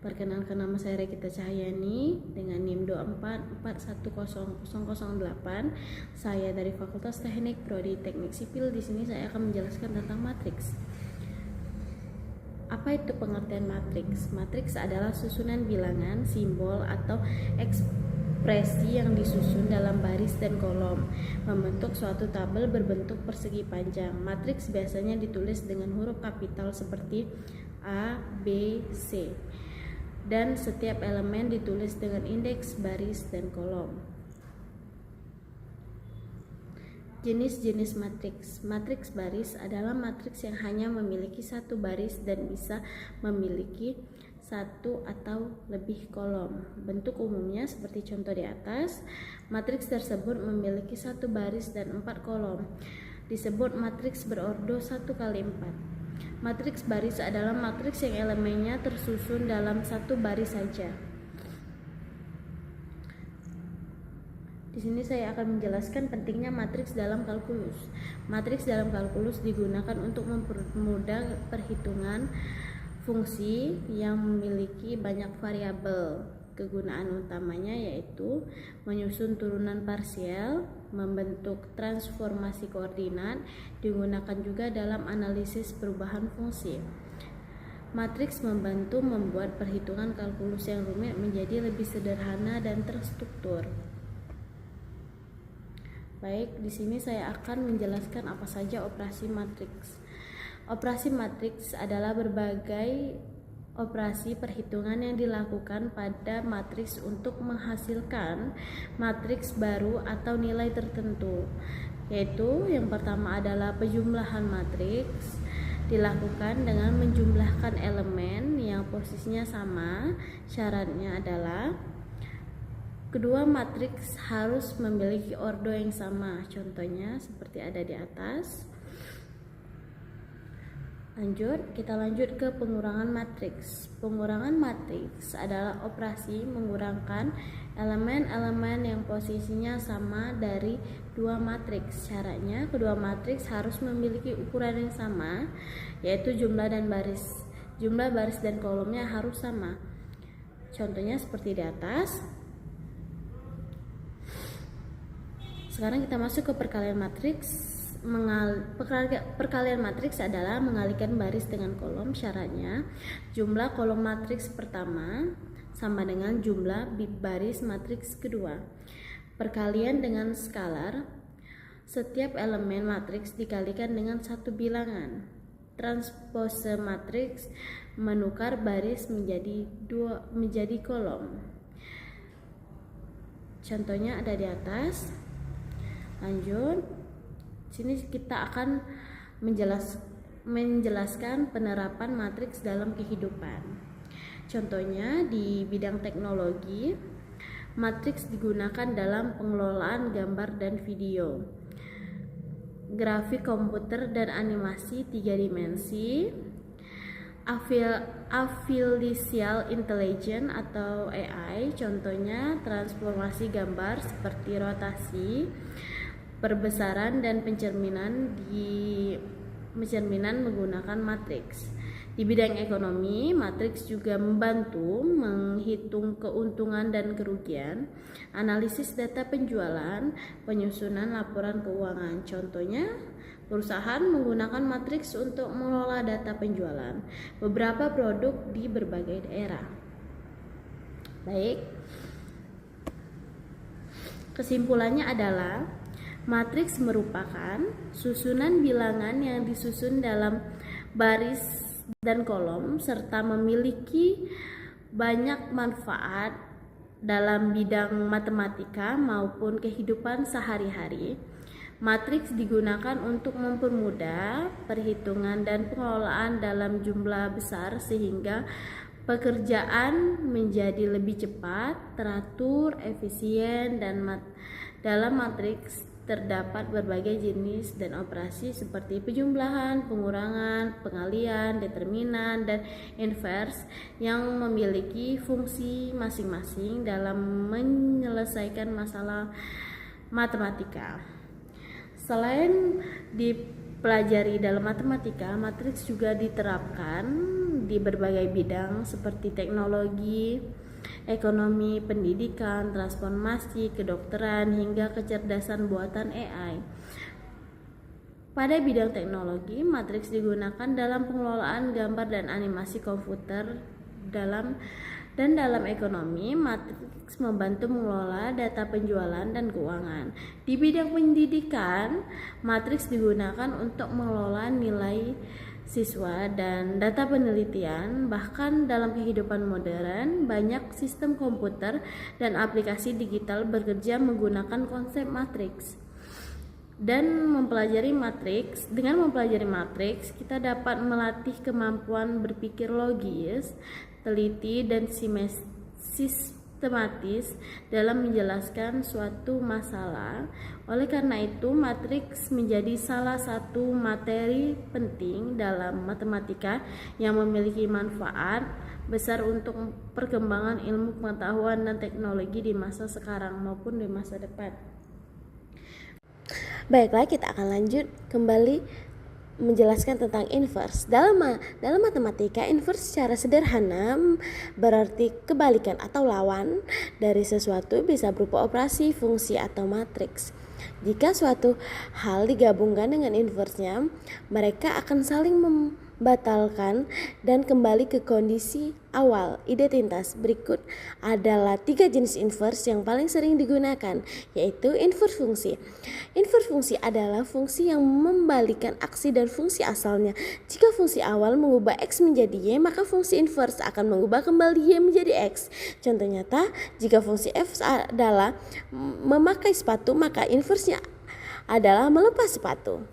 Perkenalkan, nama saya Regita Cahyani dengan NIM 24410008. Saya dari Fakultas Teknik Prodi Teknik Sipil. Di sini saya akan menjelaskan tentang matriks. Apa itu pengertian matriks? Matriks adalah susunan bilangan, simbol, atau ekspresi yang disusun dalam baris dan kolom, membentuk suatu tabel berbentuk persegi panjang. Matriks biasanya ditulis dengan huruf kapital seperti A, B, C, dan setiap elemen ditulis dengan indeks baris dan kolom. Jenis-jenis matriks. Matriks baris adalah matriks yang hanya memiliki satu baris dan bisa memiliki satu atau lebih kolom. Bentuk umumnya seperti contoh di atas. Matriks tersebut memiliki satu baris dan 4 kolom. Disebut matriks berordo 1x4. Matriks baris adalah matriks yang elemennya tersusun dalam satu baris saja. Di sini saya akan menjelaskan pentingnya matriks dalam kalkulus. Matriks dalam kalkulus digunakan untuk mempermudah perhitungan fungsi yang memiliki banyak variabel. Kegunaan utamanya yaitu menyusun turunan parsial, membentuk transformasi koordinat, digunakan juga dalam analisis perubahan fungsi. Matriks membantu membuat perhitungan kalkulus yang rumit menjadi lebih sederhana dan terstruktur. Baik, di sini saya akan menjelaskan apa saja operasi matriks. Operasi matriks adalah berbagai operasi perhitungan yang dilakukan pada matriks untuk menghasilkan matriks baru atau nilai tertentu. Yaitu yang pertama adalah penjumlahan matriks, dilakukan dengan menjumlahkan elemen yang posisinya sama. Syaratnya adalah kedua matriks harus memiliki ordo yang sama. Contohnya seperti ada di atas. Kita lanjut ke pengurangan matriks. Pengurangan matriks adalah operasi mengurangkan elemen-elemen yang posisinya sama dari dua matriks. Syaratnya kedua matriks harus memiliki ukuran yang sama, yaitu jumlah baris dan kolomnya harus sama. Contohnya seperti di atas. Sekarang kita masuk ke perkalian matriks. Perkalian matriks adalah mengalihkan baris dengan kolom. Syaratnya jumlah kolom matriks pertama sama dengan jumlah baris matriks kedua. Perkalian dengan skalar. Setiap elemen matriks dikalikan dengan satu bilangan. Transpose matriks menukar baris menjadi kolom. Contohnya ada di atas. Lanjut. Sini kita akan menjelaskan penerapan matriks dalam kehidupan. Contohnya di bidang teknologi, matriks digunakan dalam pengelolaan gambar dan video, grafik komputer dan animasi 3 dimensi, artificial intelligence atau AI, contohnya transformasi gambar seperti rotasi, perbesaran dan pencerminan menggunakan matriks. Di bidang ekonomi, matriks juga membantu menghitung keuntungan dan kerugian, analisis data penjualan, penyusunan laporan keuangan. Contohnya, perusahaan menggunakan matriks untuk mengelola data penjualan beberapa produk di berbagai daerah. Baik. Kesimpulannya adalah matriks merupakan susunan bilangan yang disusun dalam baris dan kolom serta memiliki banyak manfaat dalam bidang matematika maupun kehidupan sehari-hari. Matriks digunakan untuk mempermudah perhitungan dan pengelolaan dalam jumlah besar sehingga pekerjaan menjadi lebih cepat, teratur, efisien, dan dalam matriks terdapat berbagai jenis dan operasi seperti penjumlahan, pengurangan, pengalihan, determinan, dan inverse yang memiliki fungsi masing-masing dalam menyelesaikan masalah matematika. Selain dipelajari dalam matematika, matriks juga diterapkan di berbagai bidang seperti teknologi, ekonomi, pendidikan, transformasi, kedokteran, hingga kecerdasan buatan AI. Pada bidang teknologi, matriks digunakan dalam pengelolaan gambar dan animasi komputer. Dalam ekonomi, matriks membantu mengelola data penjualan dan keuangan. Di bidang pendidikan, matriks digunakan untuk mengelola nilai siswa dan data penelitian. Bahkan dalam kehidupan modern, banyak sistem komputer dan aplikasi digital bekerja menggunakan konsep matriks. Dengan mempelajari matriks, kita dapat melatih kemampuan berpikir logis, teliti, dan sistematis dalam menjelaskan suatu masalah. Oleh karena itu, matriks menjadi salah satu materi penting dalam matematika yang memiliki manfaat besar untuk perkembangan ilmu pengetahuan dan teknologi di masa sekarang maupun di masa depan. Baiklah, kita akan lanjut kembali menjelaskan tentang inverse. Dalam matematika, inverse secara sederhana berarti kebalikan atau lawan dari sesuatu, bisa berupa operasi, fungsi, atau matriks. Jika suatu hal digabungkan dengan inverse-nya, mereka akan saling membatalkan dan kembali ke kondisi awal. Identitas berikut adalah 3 jenis inverse yang paling sering digunakan, yaitu inverse fungsi. Inverse fungsi adalah fungsi yang membalikan aksi dan fungsi asalnya. Jika fungsi awal mengubah X menjadi Y, maka fungsi inverse akan mengubah kembali Y menjadi X. Contoh nyata, jika fungsi F adalah memakai sepatu, maka inverse-nya adalah melepas sepatu.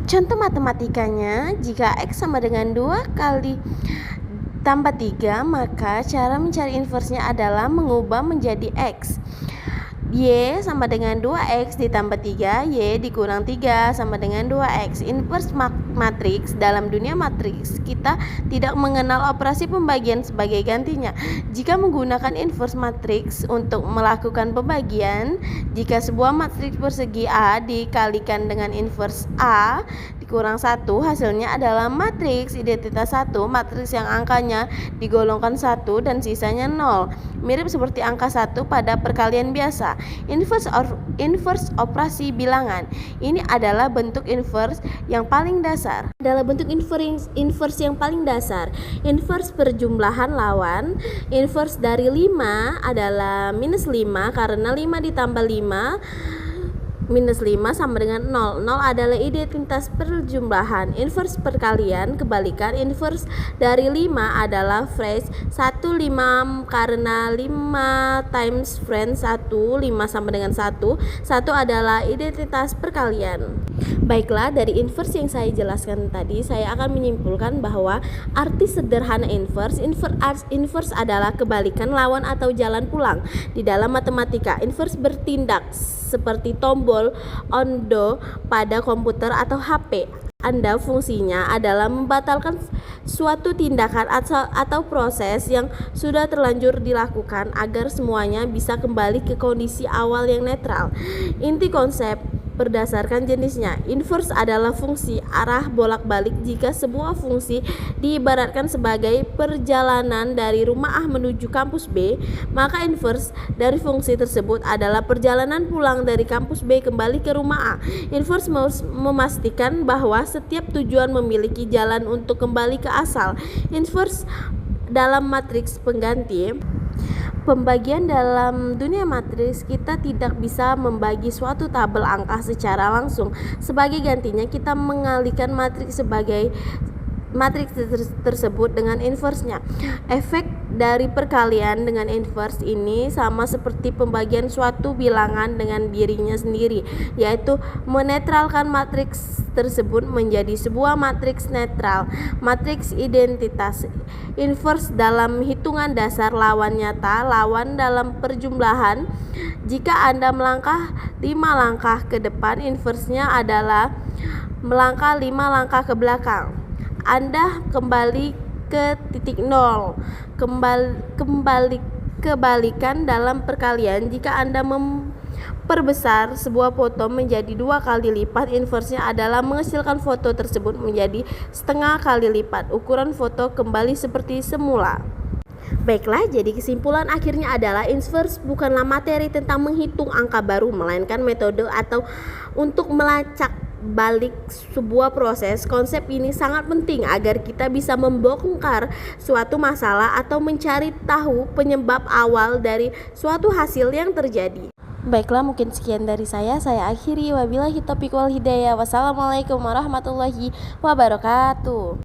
Contoh matematikanya, jika X sama dengan 2 kali tambah 3, maka cara mencari inverse-nya adalah mengubah menjadi X. Y sama dengan 2X ditambah 3, Y dikurang 3 sama dengan 2X. Inverse matriks. Dalam dunia matriks, kita tidak mengenal operasi pembagian sebagai gantinya. Jika menggunakan inverse matriks untuk melakukan pembagian, jika sebuah matriks persegi A dikalikan dengan inverse A dikurang 1, hasilnya adalah matriks identitas 1, matriks yang angkanya digolongkan 1 dan sisanya 0. Mirip seperti angka 1 pada perkalian biasa. Inverse operasi bilangan. Ini adalah bentuk inverse yang paling dasar. Inverse yang paling dasar. Inverse perjumlahan lawan. Inverse dari 5 adalah minus 5 karena 5 ditambah 5 minus 5 sama dengan 0. 0 adalah identitas perjumlahan. Inverse perkalian kebalikan. Inverse dari 5 adalah phrase 1 5 karena 5 times friend 1, 5 sama dengan 1. 1 adalah identitas perkalian. Baiklah, dari inverse yang saya jelaskan tadi, saya akan menyimpulkan bahwa arti sederhana inverse adalah kebalikan, lawan, atau jalan pulang. Di dalam matematika, inverse bertindak seperti tombol ondo pada komputer atau HP. Fungsinya adalah membatalkan suatu tindakan atau proses yang sudah terlanjur dilakukan agar semuanya bisa kembali ke kondisi awal yang netral. Inti konsep berdasarkan jenisnya. Inverse adalah fungsi arah bolak-balik. Jika sebuah fungsi diibaratkan sebagai perjalanan dari rumah A menuju kampus B, maka inverse dari fungsi tersebut adalah perjalanan pulang dari kampus B kembali ke rumah A. Inverse memastikan bahwa setiap tujuan memiliki jalan untuk kembali ke asal. Inverse dalam matriks pengganti. Pembagian dalam dunia matriks, kita tidak bisa membagi suatu tabel angka secara langsung. Sebagai gantinya, kita mengalihkan matriks tersebut dengan inverse-nya. Efek dari perkalian dengan inverse ini sama seperti pembagian suatu bilangan dengan dirinya sendiri, yaitu menetralkan matriks tersebut menjadi sebuah matriks netral. Matriks identitas. Inverse dalam hitungan dasar lawan nyata, lawan dalam perjumlahan. Jika Anda melangkah 5 langkah ke depan, inverse-nya adalah melangkah 5 langkah ke belakang. Anda kembali ke titik 0. Kebalikan dalam perkalian, jika Anda Perbesar sebuah foto menjadi 2 kali lipat, inversnya adalah mengecilkan foto tersebut menjadi setengah kali lipat. Ukuran foto kembali seperti semula. Baiklah, jadi kesimpulan akhirnya adalah inverse bukanlah materi tentang menghitung angka baru, melainkan metode atau untuk melacak balik sebuah proses. Konsep ini sangat penting agar kita bisa membongkar suatu masalah atau mencari tahu penyebab awal dari suatu hasil yang terjadi. Baiklah, mungkin sekian dari saya akhiri. Wabillahi taufiq wal hidayah. Wassalamualaikum warahmatullahi wabarakatuh.